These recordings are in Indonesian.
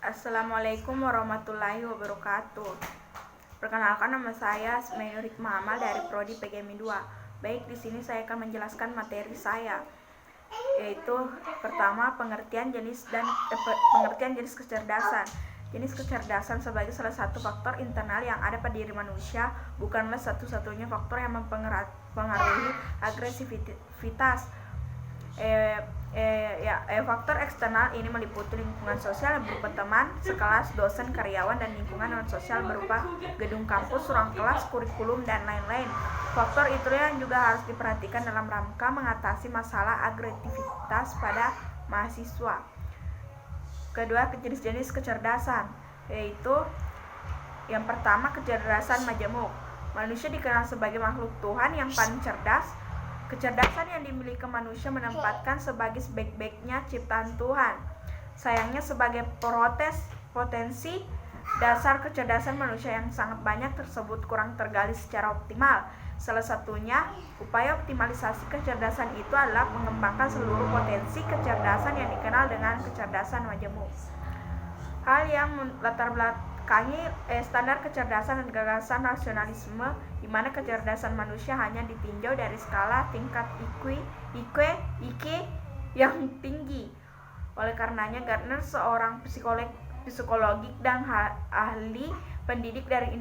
Assalamualaikum warahmatullahi wabarakatuh. Perkenalkan, nama saya Menurik Muhammad dari Prodi PGMI 2. Baik, di sini saya akan menjelaskan materi saya, yaitu pertama pengertian jenis kecerdasan. Jenis kecerdasan sebagai salah satu faktor internal yang ada pada diri manusia, bukanlah satu-satunya faktor yang mempengaruhi agresivitas. Faktor eksternal ini meliputi lingkungan sosial berupa teman sekelas, dosen, karyawan, dan lingkungan non-sosial berupa gedung kampus, ruang kelas, kurikulum, dan lain-lain. Faktor itu yang juga harus diperhatikan dalam rangka mengatasi masalah agresivitas pada mahasiswa. Kedua, jenis-jenis kecerdasan, yaitu yang pertama, kecerdasan majemuk. Manusia dikenal sebagai makhluk Tuhan yang paling cerdas. Kecerdasan yang dimiliki manusia menempatkan sebagai sebaik-baiknya ciptaan Tuhan. Sayangnya, sebagai potensi dasar kecerdasan manusia yang sangat banyak tersebut kurang tergali secara optimal. Salah satunya, upaya optimalisasi kecerdasan itu adalah mengembangkan seluruh potensi kecerdasan yang dikenal dengan kecerdasan majemuk. Hal yang latar belakangi standar kecerdasan dan gagasan rasionalisme, di mana kecerdasan manusia hanya ditinjau dari skala tingkat IQ yang tinggi. Oleh karenanya, Gardner, seorang psikologi dan ahli pendidik dari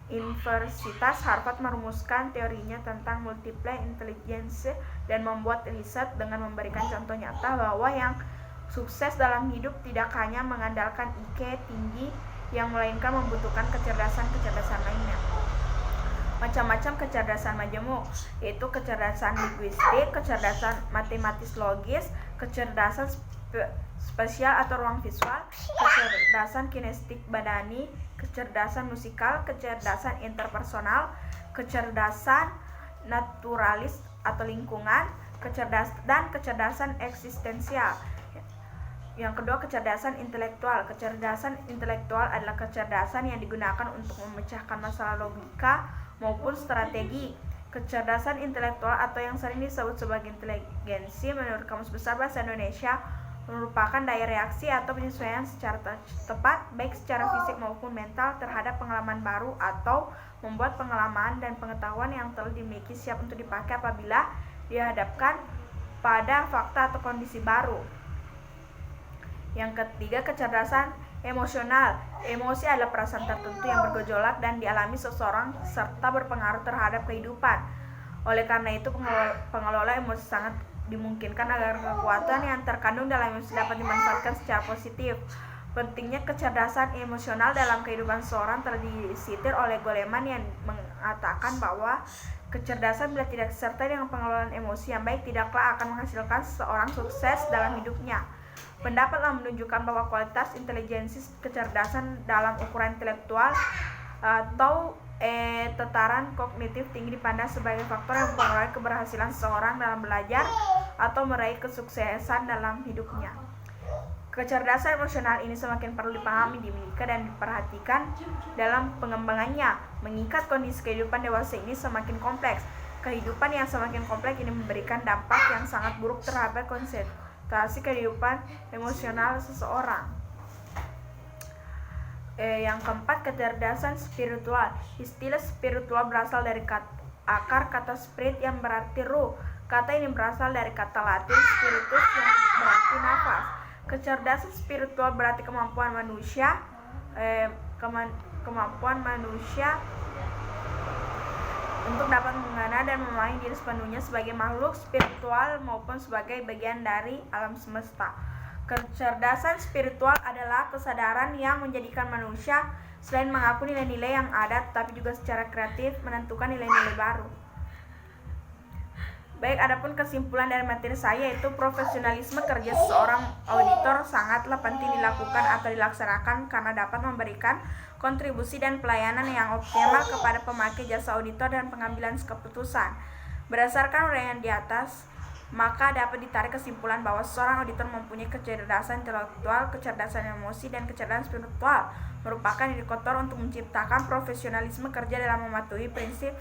Universitas Harvard, merumuskan teorinya tentang multiple intelligence dan membuat riset dengan memberikan contoh nyata bahwa yang sukses dalam hidup tidak hanya mengandalkan IQ tinggi, yang melainkan membutuhkan kecerdasan lainnya. Macam-macam kecerdasan majemuk, yaitu kecerdasan linguistik, kecerdasan matematis logis, kecerdasan spasial atau ruang visual, kecerdasan kinestik badani, kecerdasan musikal, kecerdasan interpersonal, kecerdasan naturalis atau lingkungan, dan kecerdasan eksistensial. Yang kedua, kecerdasan intelektual. Kecerdasan intelektual adalah kecerdasan yang digunakan untuk memecahkan masalah logika maupun strategi. Kecerdasan intelektual atau yang sering disebut sebagai inteligensi menurut Kamus Besar Bahasa Indonesia merupakan daya reaksi atau penyesuaian secara tepat baik secara fisik maupun mental terhadap pengalaman baru, atau membuat pengalaman dan pengetahuan yang telah dimiliki siap untuk dipakai apabila dihadapkan pada fakta atau kondisi baru. Yang ketiga, kecerdasan emosional. Emosi adalah perasaan tertentu yang bergejolak dan dialami seseorang serta berpengaruh terhadap kehidupan. Oleh karena itu, pengelola emosi sangat dimungkinkan agar kekuatan yang terkandung dalam emosi dapat dimanfaatkan secara positif. Pentingnya kecerdasan emosional dalam kehidupan seseorang telah disitir oleh Goleman yang mengatakan bahwa kecerdasan bila tidak disertai dengan pengelolaan emosi yang baik tidaklah akan menghasilkan seseorang sukses dalam hidupnya. Pendapat telah menunjukkan bahwa kualitas intelijensi kecerdasan dalam ukuran intelektual atau tataran kognitif tinggi dipandang sebagai faktor yang mempengaruhi keberhasilan seseorang dalam belajar atau meraih kesuksesan dalam hidupnya. Kecerdasan emosional ini semakin perlu dipahami, dimiliki, dan diperhatikan dalam pengembangannya, mengingat kondisi kehidupan dewasa ini semakin kompleks. Kehidupan yang semakin kompleks ini memberikan dampak yang sangat buruk terhadap konsentrasi kehidupan emosional seseorang. Yang keempat, kecerdasan spiritual. Istilah spiritual berasal dari akar kata spirit yang berarti ruh. Kata ini berasal dari kata Latin spiritus yang berarti nafas. Kecerdasan spiritual berarti kemampuan manusia untuk dapat mengenal dan memahami diri sepenuhnya sebagai makhluk spiritual maupun sebagai bagian dari alam semesta. Kecerdasan spiritual adalah kesadaran yang menjadikan manusia selain mengaku nilai-nilai yang ada, tetapi juga secara kreatif menentukan nilai-nilai baru. Baik, adapun kesimpulan dari materi saya, yaitu profesionalisme kerja seorang auditor sangatlah penting dilakukan atau dilaksanakan karena dapat memberikan kontribusi dan pelayanan yang optimal kepada pemakai jasa auditor dan pengambilan keputusan. Berdasarkan uraian di atas, maka dapat ditarik kesimpulan bahwa seorang auditor mempunyai kecerdasan intelektual, kecerdasan emosi, dan kecerdasan spiritual merupakan indikator untuk menciptakan profesionalisme kerja dalam mematuhi prinsip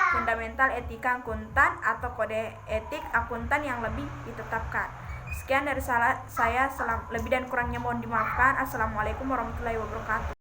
fundamental etika akuntan atau kode etik akuntan yang lebih ditetapkan. Sekian dari saya, lebih dan kurangnya mohon dimaafkan. Assalamualaikum warahmatullahi wabarakatuh.